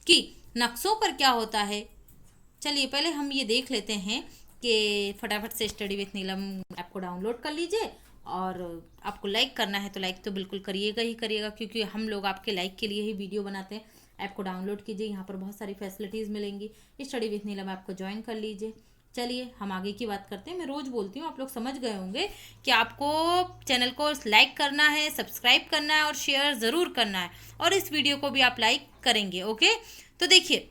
कि नक्शों पर क्या होता है। चलिए पहले हम ये देख लेते हैं कि फटाफट से स्टडी विथ नीलम ऐप को डाउनलोड कर लीजिए। और आपको लाइक करना है तो लाइक तो बिल्कुल करिएगा ही करिएगा, क्योंकि हम लोग आपके लाइक के लिए ही वीडियो बनाते हैं। ऐप को डाउनलोड कीजिए, यहाँ पर बहुत सारी फैसिलिटीज़ मिलेंगी। स्टडी विथ नीलम ऐप को ज्वाइन कर लीजिए। चलिए हम आगे की बात करते हैं। मैं रोज़ बोलती हूँ, आप लोग समझ गए होंगे कि आपको चैनल को लाइक करना है, सब्सक्राइब करना है और शेयर ज़रूर करना है, और इस वीडियो को भी आप लाइक करेंगे। ओके, तो देखिए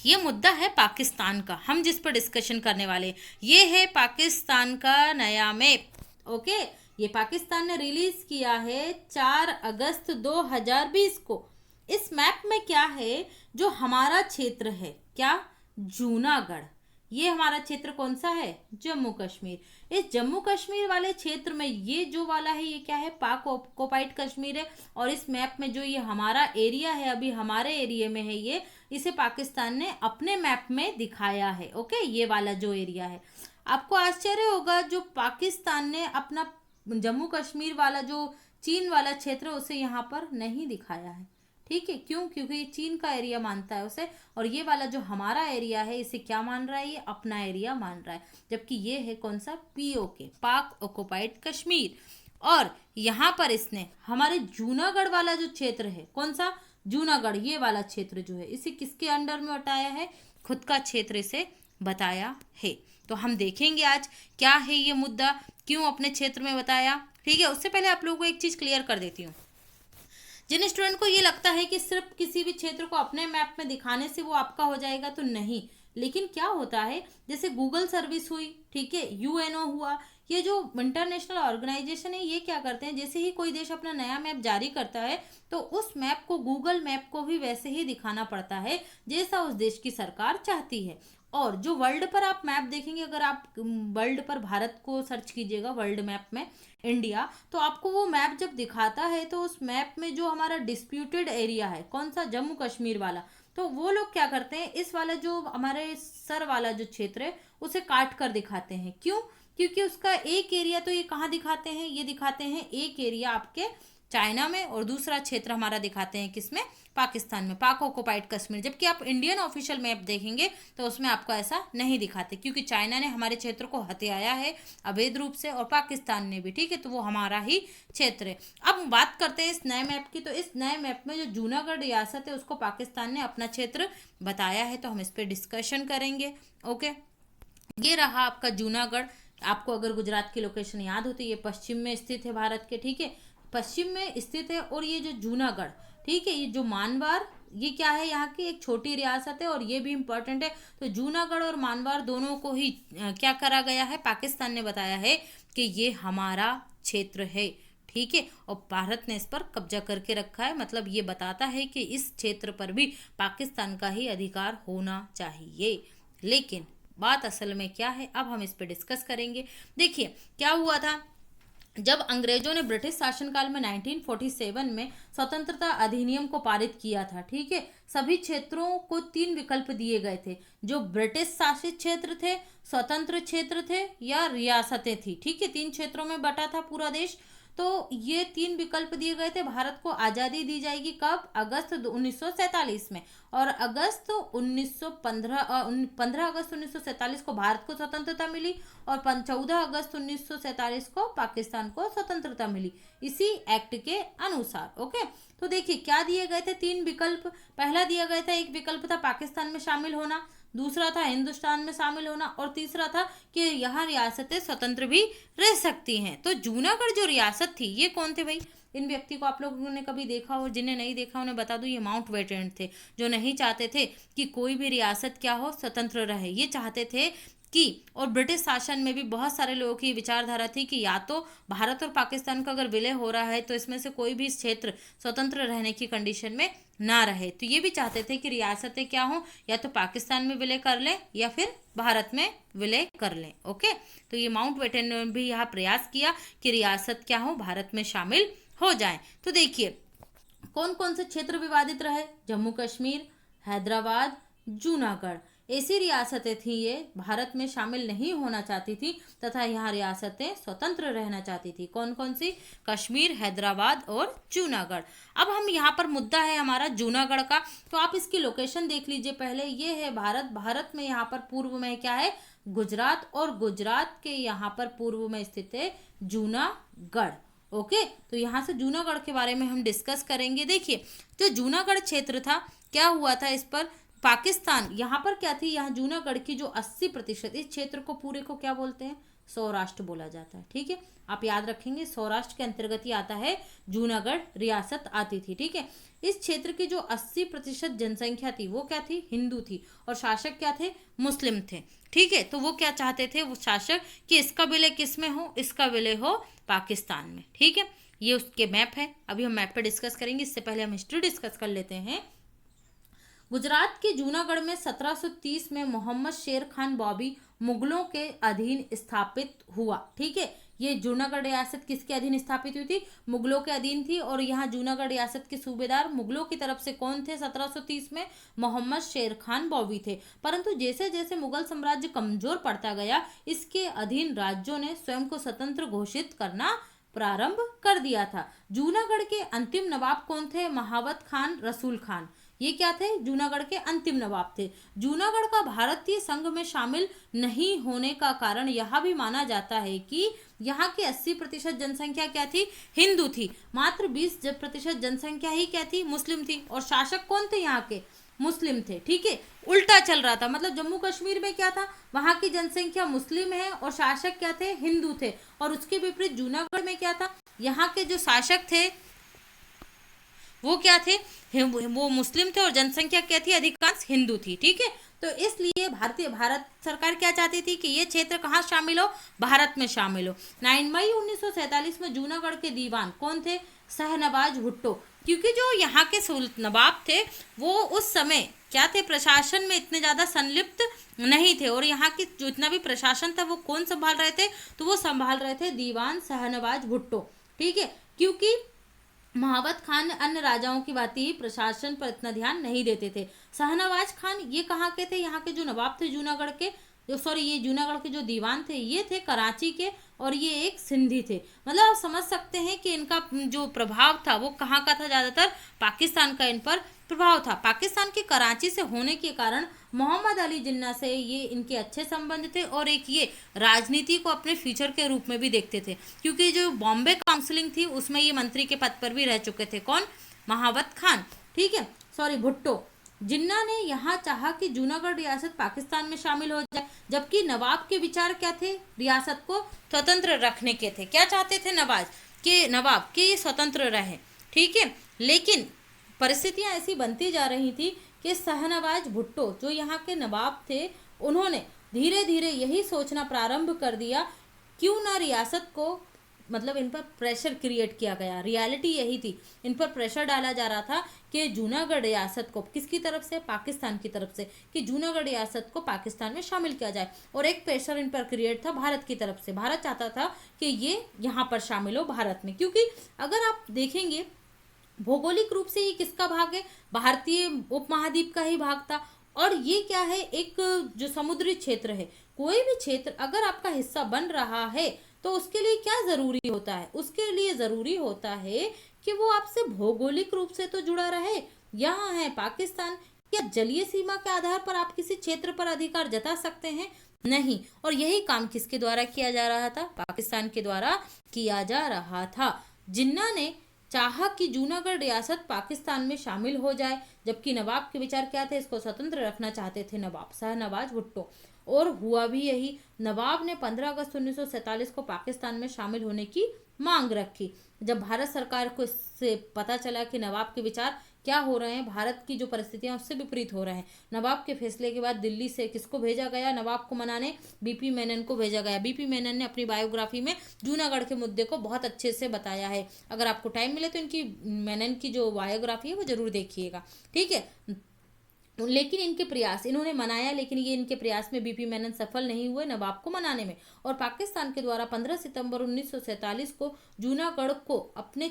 ये मुद्दा है पाकिस्तान का, हम जिस पर डिस्कशन करने वाले हैं ये है पाकिस्तान का नया मैप। ओके, ये पाकिस्तान ने रिलीज किया है 4 अगस्त 2020 को। इस मैप में क्या है, जो हमारा क्षेत्र है, क्या, जूनागढ़, ये हमारा क्षेत्र कौन सा है, जम्मू कश्मीर। इस जम्मू कश्मीर वाले क्षेत्र में ये जो वाला है ये क्या है, पाक ऑक्युपाइड कश्मीर है। और इस मैप में जो ये हमारा एरिया है, अभी हमारे एरिया में है ये, इसे पाकिस्तान ने अपने मैप में दिखाया है। ओके, ये वाला जो एरिया है, आपको आश्चर्य होगा जो पाकिस्तान ने अपना जम्मू कश्मीर वाला जो चीन वाला क्षेत्र उसे यहाँ पर नहीं दिखाया है। ठीक है, क्यों, क्योंकि ये चीन का एरिया मानता है उसे, और ये वाला जो हमारा एरिया है इसे क्या मान रहा है, ये अपना एरिया मान रहा है। जबकि ये है कौन सा, पीओके, पाक ऑक्युपाइड कश्मीर। और यहाँ पर इसने हमारे जूनागढ़ वाला जो क्षेत्र है, कौन सा, जूनागढ़, ये वाला क्षेत्र जो है इसे किसके अंडर में बताया है, खुद का क्षेत्र इसे बताया है। तो हम देखेंगे आज क्या है ये मुद्दा, क्यों अपने क्षेत्र में बताया। ठीक है, उससे पहले आप लोगों को एक चीज क्लियर कर देती हूँ। जिन स्टूडेंट को ये लगता है कि सिर्फ किसी भी क्षेत्र को अपने मैप में दिखाने से वो आपका हो जाएगा, तो नहीं। लेकिन क्या होता है, जैसे गूगल सर्विस हुई, ठीक है, यूएनओ हुआ, ये जो इंटरनेशनल ऑर्गेनाइजेशन है ये क्या करते हैं, जैसे ही कोई देश अपना नया मैप जारी करता है तो उस मैप को, गूगल मैप को भी वैसे ही दिखाना पड़ता है जैसा उस देश की सरकार चाहती है। और जो वर्ल्ड पर आप मैप देखेंगे, अगर आप वर्ल्ड पर भारत को सर्च कीजिएगा वर्ल्ड मैप में इंडिया, तो आपको वो मैप जब दिखाता है तो उस मैप में जो हमारा डिस्प्यूटेड एरिया है, कौन सा, जम्मू कश्मीर वाला, तो वो लोग क्या करते हैं, इस वाला जो हमारे सर वाला जो क्षेत्र है उसे काट कर दिखाते हैं। क्यों, क्योंकि उसका एक एरिया तो ये कहाँ दिखाते हैं, ये दिखाते हैं एक एरिया आपके चाइना में, और दूसरा क्षेत्र हमारा दिखाते हैं किसमें, पाकिस्तान में, पाक ऑक्युपाइड कश्मीर। जबकि आप इंडियन ऑफिशियल मैप देखेंगे तो उसमें आपको ऐसा नहीं दिखाते, क्योंकि चाइना ने हमारे क्षेत्र को हथियाया है अवैध रूप से, और पाकिस्तान ने भी, ठीक है, तो वो हमारा ही क्षेत्र है। अब बात करते हैं इस नए मैप की। तो इस नए मैप में जो जूनागढ़ रियासत है उसको पाकिस्तान ने अपना क्षेत्र बताया है, तो हम इस पर डिस्कशन करेंगे। ओके, ये रहा आपका जूनागढ़। आपको अगर गुजरात की लोकेशन याद हो तो ये पश्चिम में स्थित है भारत के, ठीक है, पश्चिम में स्थित है। और ये जो जूनागढ़, ठीक है, ये जो मानवार, ये क्या है, यहाँ की एक छोटी रियासत है, और ये भी इम्पोर्टेंट है। तो जूनागढ़ और मानवार दोनों को ही क्या करा गया है, पाकिस्तान ने बताया है कि ये हमारा क्षेत्र है, ठीक है, और भारत ने इस पर कब्जा करके रखा है। मतलब ये बताता है कि इस क्षेत्र पर भी पाकिस्तान का ही अधिकार होना चाहिए। लेकिन बात असल में क्या है, अब हम इस पर डिस्कस करेंगे। देखिए क्या हुआ था, जब अंग्रेजों ने ब्रिटिश शासनकाल में 1947 में स्वतंत्रता अधिनियम को पारित किया था, ठीक है, सभी क्षेत्रों को 3 विकल्प दिए गए थे, जो ब्रिटिश शासित क्षेत्र थे, स्वतंत्र क्षेत्र थे, या रियासतें थी। ठीक है, 3 क्षेत्रों में बटा था पूरा देश। तो ये 3 विकल्प दिए गए थे। भारत को आज़ादी दी जाएगी कब, अगस्त 1947 में, और अगस्त 1915 15 अगस्त 1947 को भारत को स्वतंत्रता मिली, और 14 अगस्त 1947 को पाकिस्तान को स्वतंत्रता मिली, इसी एक्ट के अनुसार। ओके, तो देखिए क्या दिए गए थे 3 विकल्प। पहला दिया गया था, एक विकल्प था पाकिस्तान में शामिल होना, दूसरा था हिंदुस्तान में शामिल होना, और तीसरा था कि यहाँ रियासतें स्वतंत्र भी रह सकती हैं। तो जूनागढ़ जो रियासत थी, ये कौन थे भाई, इन व्यक्ति को आप लोगों ने कभी देखा हो, जिन्हें नहीं देखा उन्हें बता दूं, ये माउंटबेटन थे, जो नहीं चाहते थे कि कोई भी रियासत क्या हो, स्वतंत्र रहे। ये चाहते थे कि, और ब्रिटिश शासन में भी बहुत सारे लोगों की विचारधारा थी कि या तो भारत और पाकिस्तान का अगर विलय हो रहा है तो इसमें से कोई भी क्षेत्र स्वतंत्र रहने की कंडीशन में ना रहे। तो ये भी चाहते थे कि रियासतें क्या हों, या तो पाकिस्तान में विलय कर लें या फिर भारत में विलय कर लें। ओके, तो ये माउंटबेटन ने भी यहाँ प्रयास किया कि रियासत क्या हो, भारत में शामिल हो जाए। तो देखिए कौन कौन से क्षेत्र विवादित रहे, जम्मू कश्मीर, हैदराबाद, जूनागढ़, ऐसी रियासतें थी ये भारत में शामिल नहीं होना चाहती थी तथा यहाँ रियासतें स्वतंत्र रहना चाहती थी। कौन कौन सी? कश्मीर, हैदराबाद और जूनागढ़। अब हम यहाँ पर मुद्दा है हमारा जूनागढ़ का, तो आप इसकी लोकेशन देख लीजिए पहले। ये है भारत में यहाँ पर पूर्व में क्या है? गुजरात, और गुजरात के यहाँ पर पूर्व में स्थित है जूनागढ़। ओके, तो यहाँ से जूनागढ़ के बारे में हम डिस्कस करेंगे। देखिए, जो जूनागढ़ क्षेत्र था, क्या हुआ था इस पर? पाकिस्तान यहाँ पर क्या थी? यहाँ जूनागढ़ की जो 80%, इस क्षेत्र को पूरे को क्या बोलते हैं? सौराष्ट्र बोला जाता है। ठीक है, आप याद रखेंगे, सौराष्ट्र के अंतर्गत ही आता है जूनागढ़ रियासत आती थी। ठीक है, इस क्षेत्र की जो 80% जनसंख्या थी वो क्या थी? हिंदू थी, और शासक क्या थे? मुस्लिम थे। ठीक है, तो वो क्या चाहते थे वो शासक कि इसका विलय किस में हो? इसका विलय हो पाकिस्तान में। ठीक है, ये उसके मैप है, अभी हम मैप पे डिस्कस करेंगे। इससे पहले हम हिस्ट्री डिस्कस कर लेते हैं। गुजरात के जूनागढ़ में 1730 में मोहम्मद शेर खान बॉबी मुगलों के अधीन स्थापित हुआ। ठीक है, ये जूनागढ़ रियासत किसके अधीन स्थापित हुई थी? मुगलों के अधीन थी। और यहाँ जूनागढ़ रियासत के सूबेदार मुगलों की तरफ से कौन थे? 1730 में मोहम्मद शेर खान बॉबी थे। परंतु जैसे जैसे मुगल साम्राज्य कमजोर पड़ता गया, इसके अधीन राज्यों ने स्वयं को स्वतंत्र घोषित करना प्रारंभ कर दिया था। जूनागढ़ के अंतिम नवाब कौन थे? महावत खान रसूल खान। ये क्या थे? जूनागढ़ के अंतिम नवाब थे। जूनागढ़ का भारतीय संघ में शामिल नहीं होने का कारण यह भी माना जाता है कि यहाँ की 80% जनसंख्या क्या थी? हिंदू थी। मात्र 20% जनसंख्या ही क्या थी? मुस्लिम थी। और शासक कौन थे यहाँ के? मुस्लिम थे। ठीक है, उल्टा चल रहा था, मतलब जम्मू कश्मीर में क्या था? वहां की जनसंख्या मुस्लिम है और शासक क्या थे? हिंदू थे। और उसके विपरीत जूनागढ़ में क्या था? यहाँ के जो शासक थे वो क्या थे? वो मुस्लिम थे, और जनसंख्या क्या थी? अधिकांश हिंदू थी। ठीक है, तो इसलिए भारत सरकार क्या चाहती थी कि ये क्षेत्र कहाँ शामिल हो? भारत में शामिल हो। 9 मई 1947 में जूनागढ़ के दीवान कौन थे? शाहनवाज भुट्टो। क्योंकि जो यहाँ के नवाब थे वो उस समय क्या थे? प्रशासन में इतने ज़्यादा संलिप्त नहीं थे, और यहाँ की जो इतना भी प्रशासन था वो कौन संभाल रहे थे? तो वो संभाल रहे थे दीवान शाहनवाज भुट्टो। ठीक है, क्योंकि महावत खान अन्य राजाओं की भांति ही प्रशासन पर इतना ध्यान नहीं देते थे। शाहनवाज खान ये कहाँ के थे? यहाँ के जो नवाब थे जूनागढ़ के, ये जूनागढ़ के जो दीवान थे ये थे कराची के, और ये एक सिंधी थे। मतलब आप समझ सकते हैं कि इनका जो प्रभाव था वो कहाँ का था? ज़्यादातर पाकिस्तान का इन पर प्रभाव था। पाकिस्तान के कराची से होने के कारण मोहम्मद अली जिन्ना से ये इनके अच्छे संबंध थे, और एक ये राजनीति को अपने फ्यूचर के रूप में भी देखते थे, क्योंकि जो बॉम्बे काउंसिलिंग थी उसमें ये मंत्री के पद पर भी रह चुके थे। कौन? महावत खान। ठीक है, भुट्टो। जिन्ना ने यहाँ चाहा कि जूनागढ़ रियासत पाकिस्तान में शामिल हो जाए, जबकि नवाब के विचार क्या थे? रियासत को स्वतंत्र रखने के थे। क्या चाहते थे नवाब के ये स्वतंत्र रहे। ठीक है, लेकिन परिस्थितियां ऐसी बनती जा रही थी कि शाहनवाज भुट्टो जो यहाँ के नवाब थे, उन्होंने धीरे धीरे यही सोचना प्रारंभ कर दिया, क्यों ना रियासत को, मतलब इन पर प्रेशर क्रिएट किया गया। रियलिटी यही थी, इन पर प्रेशर डाला जा रहा था कि जूनागढ़ रियासत को किसकी तरफ से? पाकिस्तान की तरफ से, कि जूनागढ़ रियासत को पाकिस्तान में शामिल किया जाए। और एक प्रेशर इन पर क्रिएट था भारत की तरफ से। भारत चाहता था कि ये यहाँ पर शामिल हो भारत में, क्योंकि अगर आप देखेंगे भौगोलिक रूप से ये किसका भाग है? भारतीय उपमहाद्वीप का ही भाग था। और ये क्या है? एक जो समुद्री क्षेत्र है, कोई भी क्षेत्र अगर आपका हिस्सा बन रहा है तो उसके लिए क्या जरूरी होता है? उसके लिए जरूरी होता है कि वो आपसे भौगोलिक रूप से तो जुड़ा रहे। यहाँ है पाकिस्तान, क्या जलीय सीमा के आधार पर आप किसी क्षेत्र पर अधिकार जता सकते हैं? नहीं। और यही काम किसके द्वारा किया जा रहा था? पाकिस्तान के द्वारा किया जा रहा था। जिन्ना ने चाहा कि जूनागढ़ रियासत पाकिस्तान में शामिल हो जाए, जबकि नवाब के विचार क्या थे? इसको स्वतंत्र रखना चाहते थे नवाब शाहनवाज भुट्टो। और हुआ भी यही। नवाब ने 15 अगस्त 1947 को पाकिस्तान में शामिल होने की मांग रखी। जब भारत सरकार को इससे पता चला कि नवाब के विचार क्या हो रहे हैं, भारत की जो परिस्थितियां उससे विपरीत हो रहे हैं, नवाब के फैसले के बाद दिल्ली से किसको भेजा गया नवाब को मनाने? बीपी मेनन को भेजा गया। बीपी मेनन ने अपनी बायोग्राफी में जूनागढ़ के मुद्दे को बहुत अच्छे से बताया है। अगर आपको टाइम मिले तो इनकी मेनन की जो बायोग्राफी है वो जरूर देखिएगा। ठीक है, लेकिन इनके प्रयास, इन्होंने मनाया, लेकिन ये इनके प्रयास में बीपी मेनन सफल नहीं हुए नवाब को मनाने में। और पाकिस्तान के द्वारा 15 सितंबर 1947 को जूनागढ़ को अपने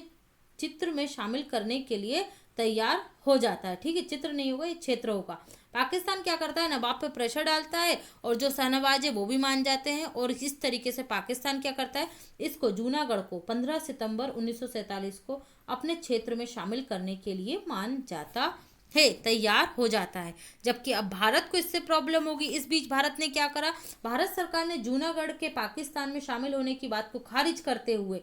चित्र में शामिल करने के लिए तैयार हो जाता है। ठीक है, चित्र नहीं होगा, ये क्षेत्र होगा। पाकिस्तान क्या करता है, नवाब पे प्रेशर डालता है और जो शाहनवाज है वो भी मान जाते हैं, और इस तरीके से पाकिस्तान क्या करता है, इसको जूनागढ़ को 15 सितंबर 1947 को अपने क्षेत्र में शामिल करने के लिए मान जाता है, तैयार हो जाता है। जबकि अब भारत को इससे प्रॉब्लम होगी। इस बीच भारत ने क्या करा, भारत सरकार ने जूनागढ़ के पाकिस्तान में शामिल होने की बात को खारिज करते हुए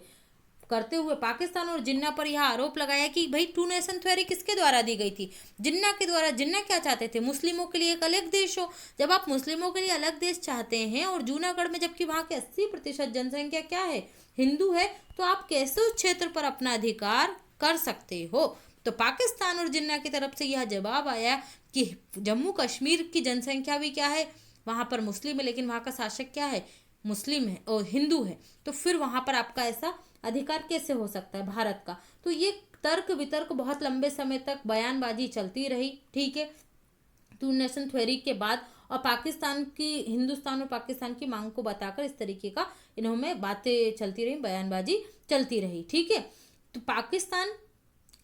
पाकिस्तान और जिन्ना पर यह आरोप लगाया कि भाई टू नेशन थ्योरी किसके द्वारा दी गई थी, जिन्ना के द्वारा। जिन्ना क्या चाहते थे, मुस्लिमों के लिए एक अलग देश हो। जब आप मुस्लिमों के लिए अलग देश चाहते हैं और जूनागढ़ में जबकि वहाँ के 80% जनसंख्या क्या है, हिंदू है, तो आप कैसे उस क्षेत्र पर अपना अधिकार कर सकते हो। तो पाकिस्तान और जिन्ना की तरफ से यह जवाब आया कि जम्मू कश्मीर की जनसंख्या भी क्या है, वहाँ पर मुस्लिम है, लेकिन वहाँ का शासक क्या है, मुस्लिम है और हिंदू है, तो फिर वहाँ पर आपका ऐसा अधिकार कैसे हो सकता है भारत का। तो ये तर्क वितर्क बहुत लंबे समय तक बयानबाजी चलती रही। ठीक है, टू नेशन थ्योरी के बाद, और पाकिस्तान की, हिंदुस्तान और पाकिस्तान की मांग को बताकर इस तरीके का इन्होंने बातें चलती रही, बयानबाजी चलती रही। ठीक है, तो पाकिस्तान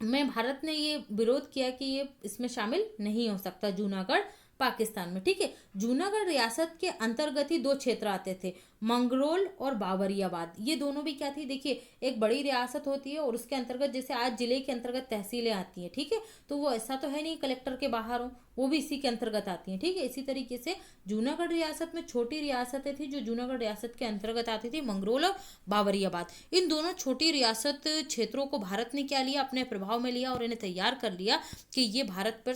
में भारत ने ये विरोध किया कि ये इसमें शामिल नहीं हो सकता जूनागढ़ पाकिस्तान में। ठीक है, जूनागढ़ रियासत के अंतर्गत ही दो क्षेत्र आते थे, मंगरोल और बाबरियाबाद। ये दोनों भी क्या थी, देखिए एक बड़ी रियासत होती है और उसके अंतर्गत, जैसे आज जिले के अंतर्गत तहसीलें आती हैं, ठीक है, तो वो ऐसा तो है नहीं कलेक्टर के बाहर हो, वो भी इसी के अंतर्गत आती हैं। ठीक है, इसी तरीके से जूनागढ़ रियासत में छोटी रियासतें थी जो जूनागढ़ रियासत के अंतर्गत आती थी, मंगरोल और बाबरियाबाद। इन दोनों छोटी रियासत क्षेत्रों को भारत ने क्या लिया, अपने प्रभाव में लिया और इन्हें तैयार कर लिया कि ये भारत पर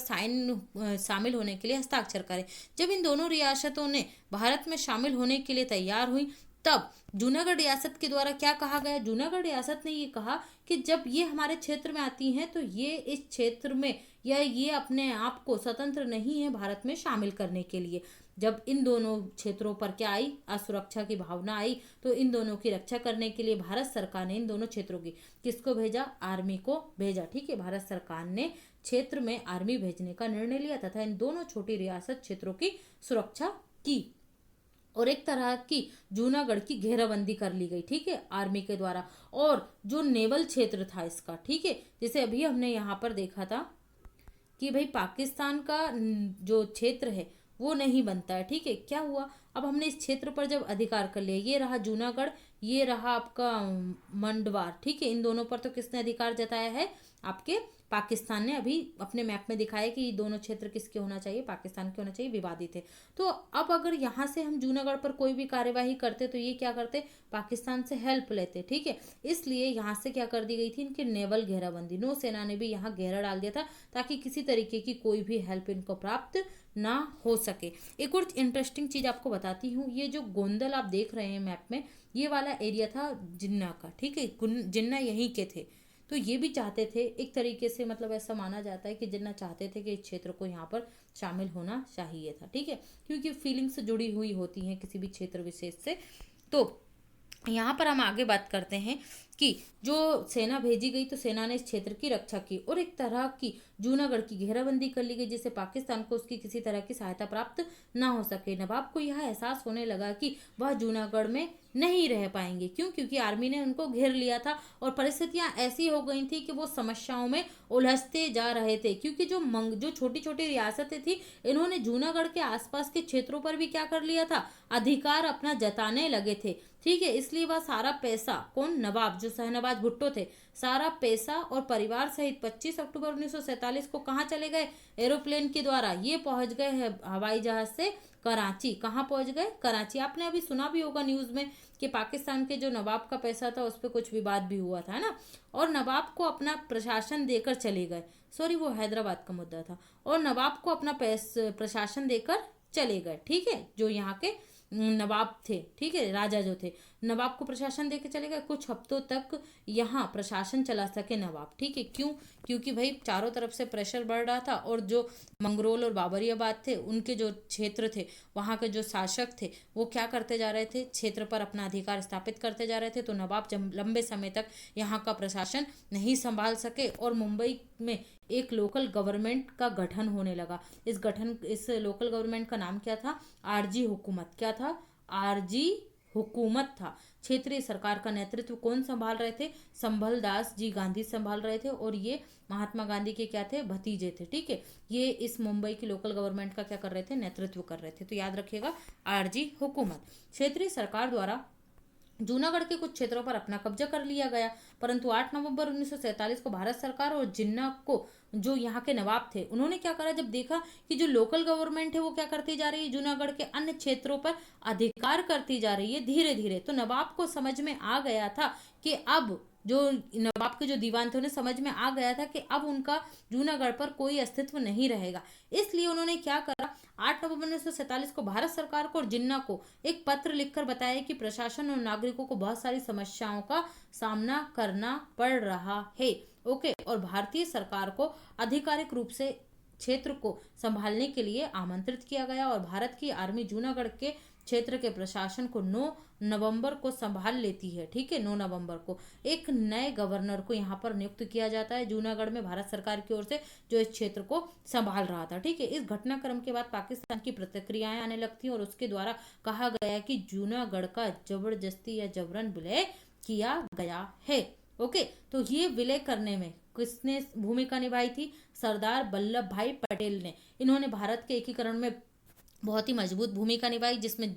शामिल होने के लिए हस्ताक्षर करें। जब इन दोनों रियासतों ने भारत में शामिल होने के लिए तैयार हुई, तब जूनागढ़ रियासत के द्वारा क्या कहा गया, जूनागढ़ रियासत ने ये कहा कि जब ये हमारे क्षेत्र में आती हैं तो ये इस क्षेत्र में, या ये अपने आप को स्वतंत्र नहीं है भारत में शामिल करने के लिए। जब इन दोनों क्षेत्रों पर क्या आई, असुरक्षा की भावना आई, तो इन दोनों की रक्षा करने के लिए भारत सरकार ने इन दोनों क्षेत्रों की किसको भेजा, आर्मी को भेजा। ठीक है, भारत सरकार ने क्षेत्र में आर्मी भेजने का निर्णय लिया तथा इन दोनों छोटी रियासत क्षेत्रों की सुरक्षा की, और एक तरह की जूनागढ़ की घेराबंदी कर ली गई। ठीक है, आर्मी के द्वारा। और जो नेवल क्षेत्र था इसका, ठीक है, जैसे अभी हमने यहाँ पर देखा था कि भाई पाकिस्तान का जो क्षेत्र है वो नहीं बनता है। ठीक है, क्या हुआ, अब हमने इस क्षेत्र पर जब अधिकार कर लिया, ये रहा जूनागढ़, ये रहा आपका मंडवार। ठीक है, इन दोनों पर तो किसने अधिकार जताया है, आपके पाकिस्तान ने। अभी अपने मैप में दिखाया कि ये दोनों क्षेत्र किसके होना चाहिए, पाकिस्तान के होना चाहिए, विवादित है। तो अब अगर यहाँ से हम जूनागढ़ पर कोई भी कार्यवाही करते तो ये क्या करते, पाकिस्तान से हेल्प लेते। ठीक है, इसलिए यहाँ से क्या कर दी गई थी, इनकी नेवल घेराबंदी, नौसेना ने भी यहाँ घेरा डाल दिया था ताकि किसी तरीके की कोई भी हेल्प इनको प्राप्त ना हो सके। एक और इंटरेस्टिंग चीज आपको बताती हूँ, ये जो गोंदल आप देख रहे हैं मैप में, ये वाला एरिया था जिन्ना का। ठीक है, जिन्ना यहीं के थे, तो ये भी चाहते थे एक तरीके से, मतलब ऐसा माना जाता है कि जिन्ना चाहते थे कि इस क्षेत्र को यहाँ पर शामिल होना चाहिए था। ठीक है, क्योंकि फीलिंग्स जुड़ी हुई होती हैं किसी भी क्षेत्र विशेष से। तो यहाँ पर हम आगे बात करते हैं कि जो सेना भेजी गई, तो सेना ने इस क्षेत्र की रक्षा की और एक तरह की जूनागढ़ की घेराबंदी कर ली गई जिससे पाकिस्तान को उसकी किसी तरह की सहायता प्राप्त ना हो सके। नवाब को यह एहसास होने लगा कि वह जूनागढ़ में नहीं रह पाएंगे। क्यों, क्योंकि आर्मी ने उनको घेर लिया था और परिस्थितियां ऐसी हो गई थी कि वो समस्याओं में उलझते जा रहे थे। क्योंकि जो छोटी छोटी रियासतें थी, इन्होंने जूनागढ़ के आसपास के क्षेत्रों पर भी क्या कर लिया था, अधिकार अपना जताने लगे थे। ठीक है, इसलिए वह सारा पैसा, कौन, नवाब, जो शहनवाज भुट्टो थे, सारा पैसा और परिवार सहित 25 अक्टूबर 1947 को कहाँ चले गए, एरोप्लेन के द्वारा ये पहुंच गए हैं हवाई जहाज से कराची। कहाँ पहुंच गए, कराची। आपने अभी सुना भी होगा न्यूज में कि पाकिस्तान के जो नवाब का पैसा था उस पर कुछ विवाद भी हुआ था ना, और नवाब को अपना प्रशासन देकर चले गए। सॉरी, वो हैदराबाद का मुद्दा था। और नवाब को अपना प्रशासन देकर चले गए। ठीक है, जो यहाँ के नवाब थे, ठीक है, राजा जो थे, नवाब को प्रशासन देके चले गए। कुछ हफ्तों तक यहाँ प्रशासन चला सके नवाब। ठीक है, क्यों, क्योंकि भाई चारों तरफ से प्रेशर बढ़ रहा था और जो मंगरोल और बाबरियाबाद थे, उनके जो क्षेत्र थे, वहाँ के जो शासक थे, वो क्या करते जा रहे थे, क्षेत्र पर अपना अधिकार स्थापित करते जा रहे थे। तो नवाब जब लंबे समय तक यहाँ का प्रशासन नहीं संभाल सके और मुंबई में एक लोकल गवर्नमेंट का गठन होने लगा। इस लोकल गवर्नमेंट का नाम क्या था, आरजी हुकूमत। क्या था, आरजी हुकूमत था। क्षेत्रीय सरकार का नेतृत्व कौन संभाल रहे थे? संभल दास जी गांधी संभाल रहे थे, और ये महात्मा गांधी के क्या थे? भतीजे थे। ठीक है, ये इस मुंबई की लोकल गवर्नमेंट का क्या कर रहे थे? नेतृत्व कर रहे थे। तो याद रखिएगा, आरजी हुकूमत। क्षेत्रीय सरकार द्वारा जूनागढ़ के कुछ क्षेत्रों पर अपना कब्जा कर लिया गया, परंतु 8 नवंबर 1947 को भारत सरकार और जिन्ना को, जो यहाँ के नवाब थे, उन्होंने क्या करा, जब देखा कि जो लोकल गवर्नमेंट है वो क्या करती जा रही है, जूनागढ़ के अन्य क्षेत्रों पर अधिकार करती जा रही है धीरे धीरे, तो नवाब को समझ में आ गया था कि अब जो नवाब के जो दीवान थे उन्हें समझ में आ गया था कि अब उनका जूनागढ़ पर कोई अस्तित्व नहीं रहेगा। इसलिए उन्होंने क्या करा, 8 नवंबर 1947 को भारत सरकार को और जिन्ना को एक पत्र लिखकर बताया कि प्रशासन और नागरिकों को बहुत सारी समस्याओं का सामना करना पड़ रहा है। ओके, और भारतीय सरकार को आधिकारिक रूप से क्षेत्र को संभालने के लिए आमंत्रित किया गया, और भारत की आर्मी जूनागढ़ के क्षेत्र के प्रशासन को 9 नवंबर को संभाल लेती है। ठीक है, 9 नवंबर को एक नए गवर्नर को यहाँ पर नियुक्त किया जाता है जूनागढ़ में भारत सरकार की ओर से, जो इस क्षेत्र को संभाल रहा था। ठीक है, इस घटनाक्रम के बाद पाकिस्तान की प्रतिक्रियाएं आने लगती और उसके द्वारा कहा गया कि जूनागढ़ का जबरदस्ती या जबरन विलय किया गया है। ओके, तो ये विलय करने में किसने भूमिका निभाई थी? सरदार वल्लभ भाई पटेल ने। इन्होंने भारत के एकीकरण में बहुत ही मजबूत भूमिका निभाई, जिसमें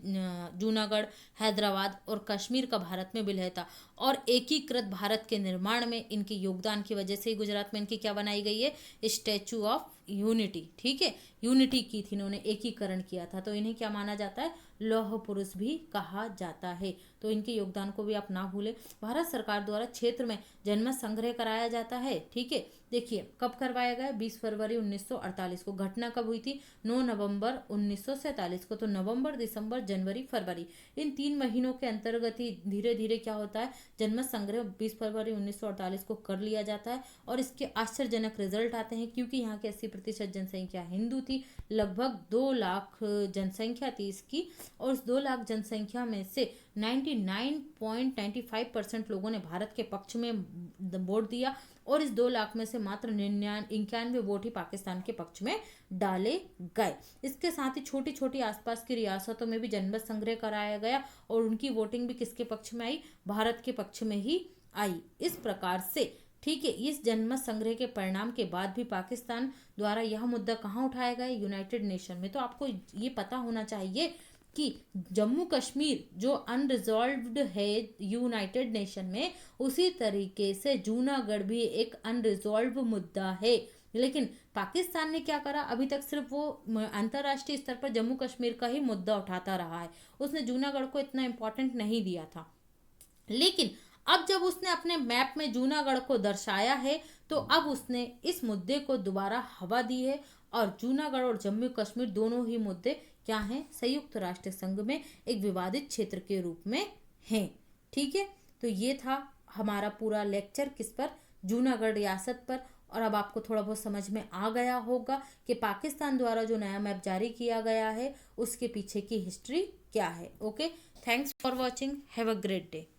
जूनागढ़, हैदराबाद और कश्मीर का भारत में विलय था, और एकीकृत भारत के निर्माण में इनके योगदान की वजह से ही गुजरात में इनकी क्या बनाई गई है? Statue of unity. ठीक है, यूनिटी की थी इन्होंने, एकीकरण किया था, तो इन्हें क्या माना जाता है? लौह पुरुष भी कहा जाता है। तो इनके योगदान को भी आप ना भूलें। भारत सरकार द्वारा क्षेत्र में जनमत संग्रह कराया जाता है। ठीक है, देखिए कब करवाया गया? 20 फरवरी 1948 को। घटना कब हुई थी? 9 नवंबर 1947 को। तो नवंबर, दिसंबर, जनवरी, फरवरी, इन 3 महीनों के अंतर्गत ही धीरे धीरे क्या होता है? जनमत संग्रह 20 फरवरी 1948 को कर लिया जाता है, और इसके आश्चर्यजनक रिजल्ट आते हैं, क्योंकि यहाँ की 80% जनसंख्या हिंदू थी, लगभग 2 लाख जनसंख्या थी इसकी, और उस 2 लाख जनसंख्या में से 99.95% लोगों ने भारत के पक्ष में वोट दिया, और इस 2 लाख में से मात्र 91 वोट ही पाकिस्तान के पक्ष में डाले गए। इसके साथ ही छोटी छोटी आसपास की रियासतों में भी जनमत संग्रह कराया गया, और उनकी वोटिंग भी किसके पक्ष में आई? भारत के पक्ष में ही आई। इस प्रकार से ठीक है, इस जनमत संग्रह के परिणाम के बाद भी पाकिस्तान द्वारा यह मुद्दा कहाँ उठाया गया? यूनाइटेड नेशन में। तो आपको ये पता होना चाहिए कि जम्मू कश्मीर जो अनरिजॉल्व्ड है यूनाइटेड नेशन में, उसी तरीके से जूनागढ़ भी एक अनरिजॉल्व मुद्दा है। लेकिन पाकिस्तान ने क्या करा? अभी तक सिर्फ वो अंतर्राष्ट्रीय स्तर पर जम्मू कश्मीर का ही मुद्दा उठाता रहा है, उसने जूनागढ़ को इतना इम्पोर्टेंट नहीं दिया था। लेकिन अब जब उसने अपने मैप में जूनागढ़ को दर्शाया है, तो अब उसने इस मुद्दे को दोबारा हवा दी है, और जूनागढ़ और जम्मू कश्मीर दोनों ही मुद्दे क्या हैं? संयुक्त राष्ट्र संघ में एक विवादित क्षेत्र के रूप में हैं। ठीक है, तो ये था हमारा पूरा लेक्चर किस पर? जूनागढ़ रियासत पर। और अब आपको थोड़ा बहुत समझ में आ गया होगा कि पाकिस्तान द्वारा जो नया मैप जारी किया गया है उसके पीछे की हिस्ट्री क्या है। Okay, thanks for watching, have a great day.